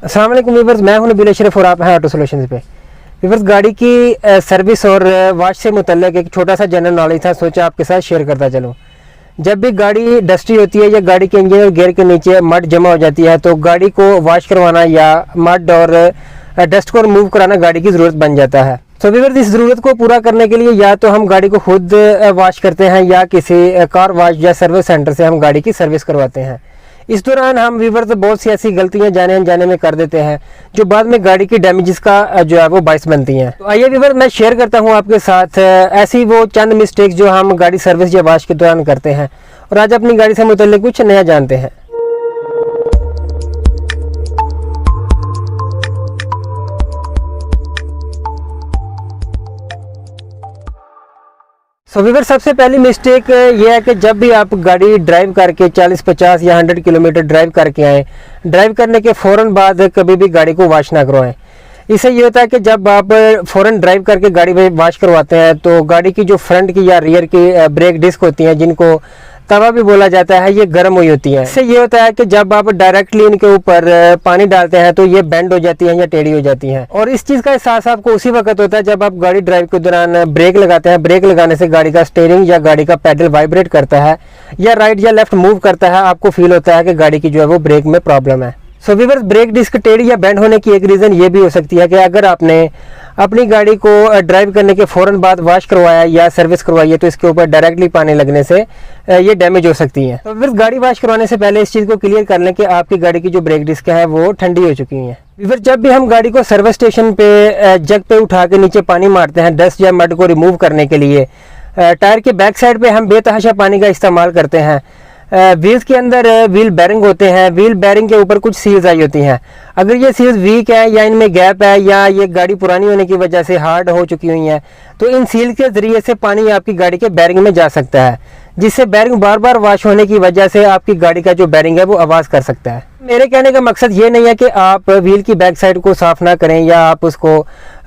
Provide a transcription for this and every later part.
अस्सलाम वालेकुम व्यूअर्स, मैं हूं नबील अशरफ और आप हैं ऑटो सॉल्यूशंस पे। व्यूअर्स, गाड़ी की सर्विस और वॉश से मुतल्लिक एक छोटा सा जनरल नॉलेज था, सोचा आपके साथ शेयर करता चलूं। जब भी गाड़ी डस्टी होती है या गाड़ी के इंजन और गियर के नीचे मड जमा हो जाती है तो गाड़ी को वॉश करवाना या मड और डस्ट को रिमूव कराना गाड़ी की ज़रूरत बन जाता है। तो व्यूअर्स, इस ज़रूरत को पूरा करने के लिए या तो हम गाड़ी को खुद वॉश करते हैं या किसी कार वॉश या सर्विस सेंटर से हम गाड़ी की सर्विस करवाते हैं। इस दौरान हम व्यूअर्स बहुत सी ऐसी गलतियां जाने अनजाने में कर देते हैं जो बाद में गाड़ी की डैमेजेस का जो है वो बाइस बनती हैं। तो आइए व्यूअर्स, मैं शेयर करता हूं आपके साथ ऐसी वो चंद मिस्टेक्स जो हम गाड़ी सर्विस या वॉश के दौरान करते हैं और आज अपनी गाड़ी से मुतल्लिक कुछ नया जानते हैं। सो व्यूअर्स, सबसे पहली मिस्टेक ये है कि जब भी आप गाड़ी ड्राइव करके 40, 50 या 100 किलोमीटर ड्राइव करके आएँ, ड्राइव करने के फ़ौरन बाद कभी भी गाड़ी को वॉश ना करवाएं। इससे ये होता है कि जब आप फ़ौरन ड्राइव करके गाड़ी में वॉश करवाते हैं तो गाड़ी की जो फ्रंट की या रियर की ब्रेक डिस्क होती हैं, जिनको तवा भी बोला जाता है, ये गर्म हुई होती है। इससे ये होता है कि जब आप डायरेक्टली इनके ऊपर पानी डालते हैं तो ये बेंड हो जाती हैं या टेढ़ी हो जाती हैं। और इस चीज़ का एहसास आपको उसी वक्त होता है जब आप गाड़ी ड्राइव के दौरान ब्रेक लगाते हैं। ब्रेक लगाने से गाड़ी का स्टीयरिंग या गाड़ी का पैडल वाइब्रेट करता है या राइट या लेफ्ट मूव करता है, आपको फील होता है कि गाड़ी की जो है वो ब्रेक में प्रॉब्लम है। सो व्यूअर्स, ब्रेक डिस्क टेढ़ी या बेंड होने की एक रीज़न ये भी हो सकती है कि अगर आपने अपनी गाड़ी को ड्राइव करने के फ़ौरन बाद वॉश करवाया या सर्विस करवाई है तो इसके ऊपर डायरेक्टली पानी लगने से ये डैमेज हो सकती है। तो व्यूअर्स, गाड़ी वॉश करवाने से पहले इस चीज़ को क्लियर कर लें कि आपकी गाड़ी की जो ब्रेक डिस्क है वो ठंडी हो चुकी है। व्यूअर्स, जब भी हम गाड़ी को सर्विस स्टेशन पे जग पे उठा के नीचे पानी मारते हैं डस्ट या मड को रिमूव करने के लिए, टायर के बैक साइड पे हम बेतहाशा पानी का इस्तेमाल करते हैं। व्हील्स के अंदर व्हील बैरिंग होते हैं, व्हील बैरिंग के ऊपर कुछ सील्स आई होती हैं। अगर ये सील्स वीक है या इनमें गैप है या ये गाड़ी पुरानी होने की वजह से हार्ड हो चुकी हुई है तो इन सील के ज़रिए से पानी आपकी गाड़ी के बैरिंग में जा सकता है, जिससे बैरिंग बार बार वॉश होने की वजह से आपकी गाड़ी का जो बैरिंग है वो आवाज़ कर सकता है। मेरे कहने का मकसद ये नहीं है कि आप व्हील की बैक साइड को साफ़ ना करें या आप उसको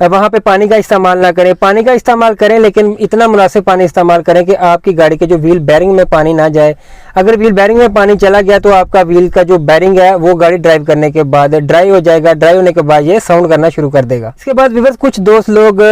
वहाँ पे पानी का इस्तेमाल ना करें। पानी का इस्तेमाल करें, लेकिन इतना मुनासिब पानी इस्तेमाल करें कि आपकी गाड़ी के जो व्हील बैरिंग में पानी ना जाए। अगर व्हील बैरिंग में पानी चला गया तो आपका व्हील का जो बैरिंग है वो गाड़ी ड्राइव करने के बाद ड्राई हो जाएगा। ड्राई होने के बाद ये साउंड करना शुरू कर देगा। इसके बाद व्यूअर्स, कुछ दोस्त लोग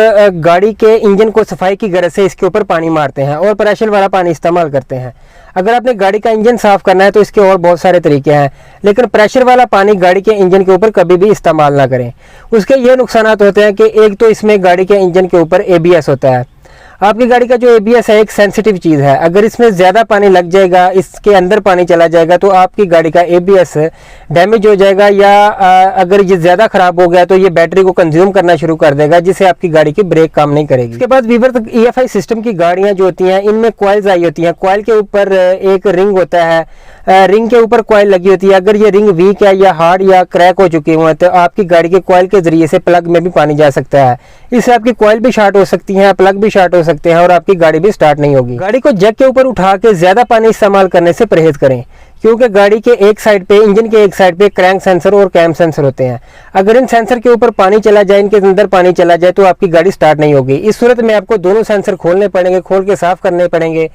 गाड़ी के इंजन को सफाई की गरज से इसके ऊपर पानी मारते हैं और प्रेशर वाला पानी इस्तेमाल करते हैं। अगर आपने गाड़ी का इंजन साफ़ करना है तो इसके और बहुत सारे तरीके हैं, लेकिन प्रेशर वाला पानी गाड़ी के इंजन के ऊपर कभी भी इस्तेमाल ना करें। उसके ये नुकसान होते हैं कि एक तो इसमें गाड़ी के इंजन के ऊपर ABS होता है। आपकी गाड़ी का जो ABS है एक सेंसिटिव चीज़ है, अगर इसमें ज़्यादा पानी लग जाएगा, इसके अंदर पानी चला जाएगा तो आपकी गाड़ी का ABS डैमेज हो जाएगा या अगर ये ज़्यादा ख़राब हो गया तो ये बैटरी को कंज्यूम करना शुरू कर देगा, जिससे आपकी गाड़ी की ब्रेक काम नहीं करेगी। इसके बाद व्यूअर्स, EFI सिस्टम की गाड़ियाँ जो होती हैं इनमें कॉइल्स आई होती हैं। कॉइल के ऊपर एक रिंग होता है, रिंग के ऊपर कॉइल लगी होती है। अगर ये रिंग वीक है या हार्ड या क्रैक हो चुकी हुई है तो आपकी गाड़ी के कॉइल के ज़रिए से प्लग में भी पानी जा सकता है। इससे आपकी कॉइल भी शॉर्ट हो सकती है, प्लग भी शॉर्ट हो सकते हैं और आपकी गाड़ी भी स्टार्ट नहीं होगी। गाड़ी को जग के ऊपर उठा के ज़्यादा पानी इस्तेमाल करने से परहेज करें, क्योंकि गाड़ी के एक साइड पे, इंजन के एक साइड पे क्रैंक सेंसर और कैम सेंसर होते हैं। अगर इन सेंसर के ऊपर पानी चला जाए, इनके अंदर पानी चला जाए तो आपकी गाड़ी स्टार्ट नहीं होगी। इस सूरत में आपको दोनों सेंसर खोलने पड़ेंगे, खोल के साफ करने पड़ेंगे,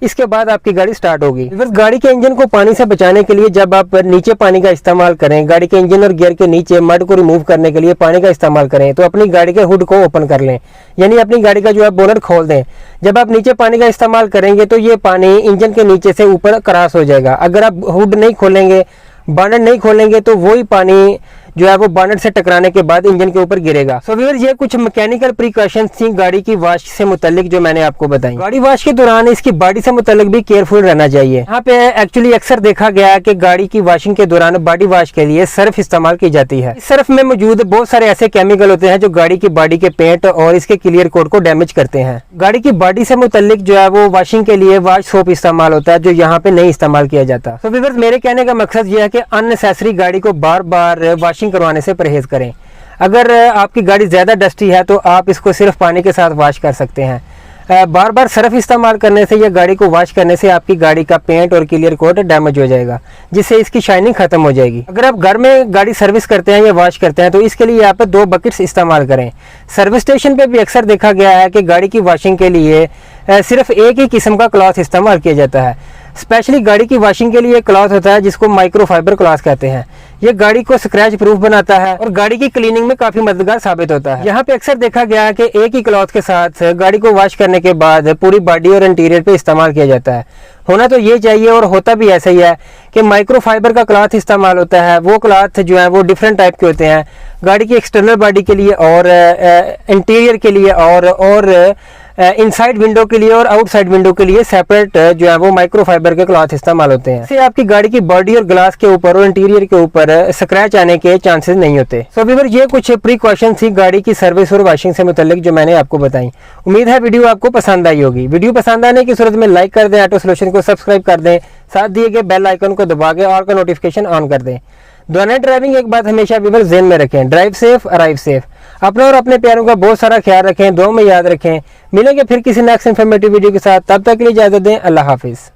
इसके बाद आपकी गाड़ी स्टार्ट होगी। बस गाड़ी के इंजन को पानी से बचाने के लिए जब आप नीचे पानी का इस्तेमाल करें, गाड़ी के इंजन और गियर के नीचे मड को रिमूव करने के लिए पानी का इस्तेमाल करें तो अपनी गाड़ी के हुड को ओपन कर लें, यानी अपनी गाड़ी का जो है बोनट खोल दें। जब आप नीचे पानी का इस्तेमाल करेंगे तो ये पानी इंजन के नीचे से ऊपर क्रॉस हो जाएगा। अगर आप हुड नहीं खोलेंगे, बॉनेट नहीं खोलेंगे तो वही पानी जो है वो बॉनेट से टकराने के बाद इंजन के ऊपर गिरेगा। सो व्यूअर्स, ये कुछ मैकेनिकल प्रिकॉशंस थी गाड़ी की वॉश से मुतल्लिक जो मैंने आपको बताई। गाड़ी वॉश के दौरान इसकी बॉडी से मुतल्लिक भी केयरफुल रहना चाहिए। यहाँ पे एक्चुअली अक्सर देखा गया है कि गाड़ी की वॉशिंग के दौरान बॉडी वॉश के लिए सर्फ इस्तेमाल की जाती है। इस सर्फ में मौजूद बहुत सारे ऐसे केमिकल होते हैं जो गाड़ी की बॉडी के पेंट और इसके क्लियर कोट को डैमेज करते हैं। गाड़ी की बॉडी से मुतल्लिक जो है वो वॉशिंग के लिए वॉश सोप इस्तेमाल होता है, जो यहाँ पे नहीं इस्तेमाल किया जाता। तो व्यूअर्स, मेरे कहने का मकसद ये है कि अननेसेसरी गाड़ी को बार बार वॉशिंग करवाने से परहेज करें। अगर आपकी गाड़ी ज़्यादा डस्टी है तो आप इसको सिर्फ पानी के साथ वॉश कर सकते हैं। बार बार सर्फ इस्तेमाल करने से या गाड़ी को वॉश करने से आपकी गाड़ी का पेंट और क्लियर कोट डैमेज हो जाएगा, जिससे इसकी शाइनिंग खत्म हो जाएगी। अगर आप घर में गाड़ी सर्विस करते हैं या वॉश करते हैं तो इसके लिए यहाँ पर 2 बकेट्स इस्तेमाल करें। सर्विस स्टेशन पे भी अक्सर देखा गया है कि गाड़ी की वॉशिंग के लिए सिर्फ एक ही किस्म का क्लॉथ इस्तेमाल किया जाता है। स्पेशली गाड़ी की वॉशिंग के लिए क्लॉथ होता है जिसको माइक्रो फाइबर क्लॉथ कहते हैं। ये गाड़ी को स्क्रैच प्रूफ बनाता है और गाड़ी की क्लीनिंग में काफी मददगार साबित होता है। यहाँ पे अक्सर देखा गया है कि एक ही क्लॉथ के साथ गाड़ी को वॉश करने के बाद पूरी बॉडी और इंटीरियर पे इस्तेमाल किया जाता है। होना तो ये चाहिए और होता भी ऐसा ही है कि माइक्रो फाइबर का क्लॉथ इस्तेमाल होता है। वो क्लॉथ जो है वो डिफरेंट टाइप के होते हैं, गाड़ी की एक्सटर्नल बॉडी के लिए और इंटीरियर के लिए और इनसाइड विंडो के लिए और आउटसाइड विंडो के लिए सेपरेट जो है वो माइक्रो फाइबर के क्लॉथ इस्तेमाल होते हैं। इससे आपकी गाड़ी की बॉडी और ग्लास के ऊपर और इंटीरियर के ऊपर स्क्रैच आने के चांसेस नहीं होते। सो व्यूअर, ये कुछ प्रीकॉशन थी गाड़ी की सर्विस और वॉशिंग से मुतालिक जो मैंने आपको बताई। उम्मीद है वीडियो आपको पसंद आई होगी। वीडियो पसंद आने की सूरत में लाइक कर दें, ऑटो सॉल्यूशन को सब्सक्राइब कर दें, साथ दिए गए बेल आइकन को दबा के ऑल का नोटिफिकेशन ऑन कर दें। दोनों ड्राइविंग एक बात हमेशा व्यूअर ज़हन में रखें, ड्राइव सेफ अराइव सेफ। अपना और अपने प्यारों का बहुत सारा ख्याल रखें, दुआ में याद रखें। मिलेंगे फिर किसी नेक्स्ट इन्फॉर्मेटिव वीडियो के साथ, तब तक के लिए इजाज़त दें। अल्लाह हाफिज़।